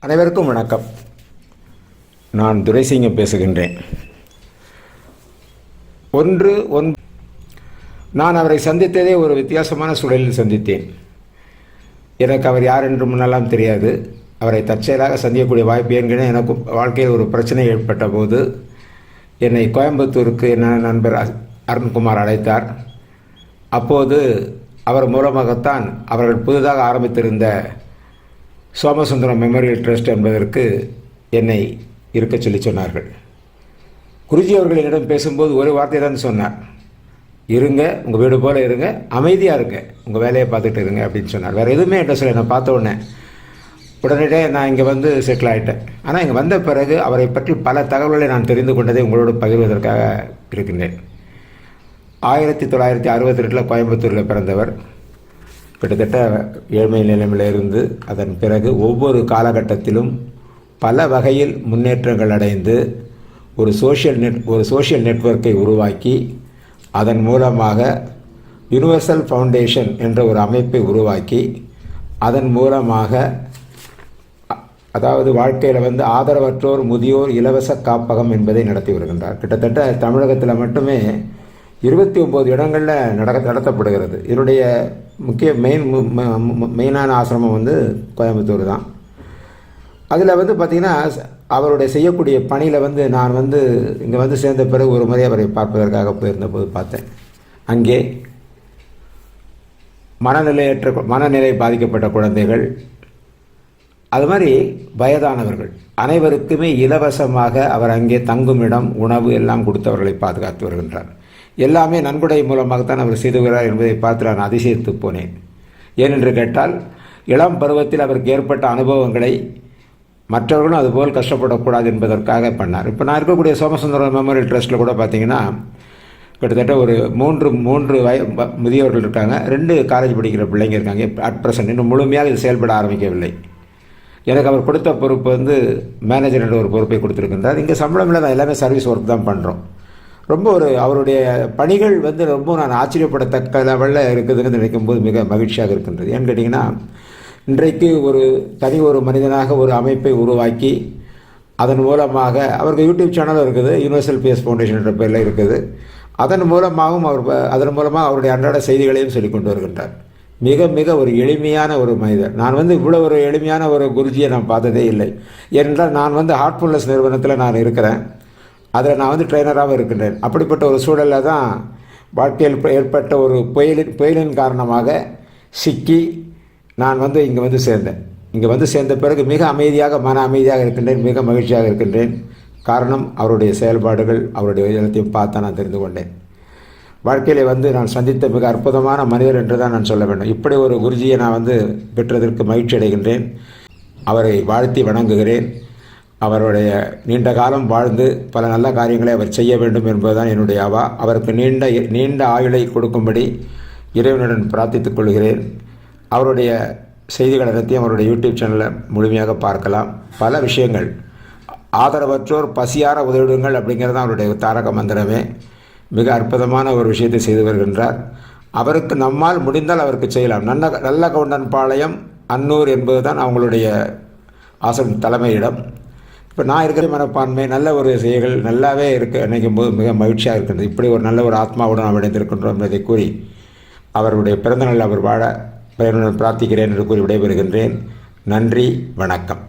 அனைவருக்கும் வணக்கம். நான் துரைசிங்கம் பேசுகின்றேன். நான் அவரை சந்தித்ததே ஒரு வித்தியாசமான சூழலில் சந்தித்தேன். எனக்கு அவர் யார் என்று முன்னெல்லாம் தெரியாது. அவரை தற்செயலாக சந்திக்கக்கூடிய வாய்ப்பு என்கிறேன். எனக்கு வாழ்க்கையில் ஒரு பிரச்சனை ஏற்பட்ட போது என்னை கோயம்புத்தூருக்கு என்ன நண்பர் அருண்குமார் அழைத்தார். அப்போது அவர் மூலமாகத்தான் அவர்கள் புதிதாக ஆரம்பித்திருந்த சோமசுந்தரம் மெமோரியல் ட்ரஸ்ட் என்பதற்கு என்னை இருக்க சொல்லி சொன்னார்கள். குருஜி அவர்கள் என்னிடம் பேசும்போது ஒரு வார்த்தை தான் சொன்னார், இருங்க, உங்கள் வீடு போல் இருங்க, அமைதியாக இருங்க, உங்கள் வேலையை பார்த்துட்டு இருங்க அப்படின்னு சொன்னார். வேறு எதுவுமே என்ன சொல்ல. நான் பார்த்த உடனே நான் இங்கே வந்து செட்டில் ஆகிட்டேன். ஆனால் இங்கே வந்த பிறகு அவரை பற்றி பல தகவல்களை நான் தெரிந்து கொண்டதை உங்களோடு பகிர்வதற்காக இருக்கின்றேன். 1962 கோயம்புத்தூரில் பிறந்தவர். கிட்டத்தட்ட ஏழ்மை நிலைமையில் இருந்து அதன் பிறகு ஒவ்வொரு காலகட்டத்திலும் பல வகையில் முன்னேற்றங்கள் அடைந்து ஒரு சோஷியல் நெட்வொர்க்கை உருவாக்கி அதன் மூலமாக யுனிவர்சல் ஃபவுண்டேஷன் என்ற ஒரு அமைப்பை உருவாக்கி அதன் மூலமாக அதாவது வாழ்க்கையில் ஆதரவற்றோர் முதியோர் இலவச காப்பகம் என்பதை நடத்தி வருகின்றார். கிட்டத்தட்ட தமிழகத்தில் மட்டுமே 29 இடங்களில் நடத்தப்படுகிறது. இதனுடைய முக்கிய மெயினான ஆசிரமம் கோயம்புத்தூர் தான். அதில் பார்த்திங்கன்னா அவருடைய செய்யக்கூடிய பணியில் நான் இங்கே சேர்ந்த பிறகு ஒரு முறை அவரை பார்ப்பதற்காக போயிருந்தபோது பார்த்தேன். அங்கே மனநிலை பாதிக்கப்பட்ட குழந்தைகள், அது மாதிரி வயதானவர்கள் அனைவருக்குமே இலவசமாக அவர் அங்கே தங்குமிடம், உணவு எல்லாம் கொடுத்தவர்களை பாதுகாத்து வருகின்றார். எல்லாமே நன்கொடை மூலமாகத்தான் அவர் செய்து வருகிறார் என்பதை பார்த்து நான் அதிசயித்து போனேன். ஏனென்று கேட்டால், இளம் பருவத்தில் அவருக்கு ஏற்பட்ட அனுபவங்களை மற்றவர்களும் அதுபோல் கஷ்டப்படக்கூடாது என்பதற்காக பண்ணார். இப்போ நான் இருக்கக்கூடிய சோமசுந்தரம் மெமோரியல் ட்ரஸ்ட்டில் கூட பார்த்திங்கன்னா கிட்டத்தட்ட ஒரு மூன்று முதியவர்கள் இருக்காங்க, 2 காலேஜ் படிக்கிற பிள்ளைங்க இருக்காங்க. அட் ப்ரெசன்ட் இன்னும் முழுமையாக இது செயல்பட ஆரம்பிக்கவில்லை. எனக்கு அவர் கொடுத்த பொறுப்பு மேனேஜர் என்ற ஒரு பொறுப்பை கொடுத்துருக்கின்றார். இங்கே சம்பளம் இல்லை, தான் எல்லாமே சர்வீஸ் ஒர்க் தான் பண்ணுறோம். ரொம்ப அவருடைய பணிகள் ரொம்ப நான் ஆச்சரியப்படத்தக்க லெவலில் இருக்குதுன்னு நினைக்கும்போது மிக மகிழ்ச்சியாக இருக்கின்றது. ஏன்னு கேட்டிங்கன்னா, இன்றைக்கு ஒரு மனிதனாக ஒரு அமைப்பை உருவாக்கி அதன் மூலமாக அவருக்கு யூடியூப் சேனலும் இருக்குது, யூனிவர்சல் பீஸ் ஃபவுண்டேஷன் என்ற பேரில் இருக்குது. அதன் மூலமாக அவருடைய அன்றாட செய்திகளையும் சொல்லிக் கொண்டு வருகின்றார். மிக ஒரு எளிமையான ஒரு மனிதர். நான் இவ்வளோ ஒரு எளிமையான ஒரு குருஜியை நான் பார்த்ததே இல்லை. ஏனென்றால் நான் ஹார்ட்ஃபுல்னஸ் நிறுவனத்தில் நான் இருக்கிறேன். அதில் நான் ட்ரெயினராகவும் இருக்கின்றேன். அப்படிப்பட்ட ஒரு சூழலில் தான் வாழ்க்கையில் ஏற்பட்ட ஒரு புயலின் காரணமாக சிக்கி நான் இங்கே சேர்ந்தேன். இங்கே சேர்ந்த பிறகு மிக அமைதியாக, மன அமைதியாக இருக்கின்றேன், மிக மகிழ்ச்சியாக இருக்கின்றேன். காரணம், அவருடைய செயல்பாடுகள், அவருடைய எல்லாத்தையும் பார்த்து நான் தெரிந்து கொண்டேன். வாழ்க்கையில் நான் சந்தித்த மிக அற்புதமான மனிதர் என்று தான் நான் சொல்ல வேண்டும். இப்படி ஒரு குருஜியை நான் பெற்றதற்கு மகிழ்ச்சி அடைகின்றேன். அவரை வாழ்த்தி வணங்குகிறேன். அவருடைய நீண்ட காலம் வாழ்ந்து பல நல்ல காரியங்களை அவர் செய்ய வேண்டும் என்பதுதான் என்னுடைய அவா. அவருக்கு நீண்ட ஆயுளை கொடுக்கும்படி இறைவனுடன் பிரார்த்தித்துக் கொள்கிறேன். அவருடைய செய்திகள் அனைத்தையும் அவருடைய யூடியூப் சேனலில் முழுமையாக பார்க்கலாம். பல விஷயங்கள், ஆதரவற்றோர் பசியார உதவிடுங்கள் அப்படிங்கிறது தான் அவருடைய தாரக மந்திரமே. மிக அற்புதமான ஒரு விஷயத்தை செய்து வருகின்றார். அவருக்கு நம்மால் முடிந்தால் அவருக்கு செய்யலாம். நல்ல கவுண்டன் பாளையம், அன்னூர் என்பது தான் அவங்களுடைய ஆசிரம் தலைமையிடம். இப்போ நான் இருக்கிற மனப்பான்மை, நல்ல ஒரு செயல்கள் நல்லாவே நினைக்கும் போது மிக மகிழ்ச்சியாக இருக்கின்றது. இப்படி ஒரு நல்ல ஒரு ஆத்மாவுடன் நாம் இணைந்திருக்கின்றோம் என்பதை கூறி அவருடைய பிறந்தநாள் அவர் வாழ பிரார்த்திக்கிறேன் என்று கூறி விடைபெறுகின்றேன். நன்றி, வணக்கம்.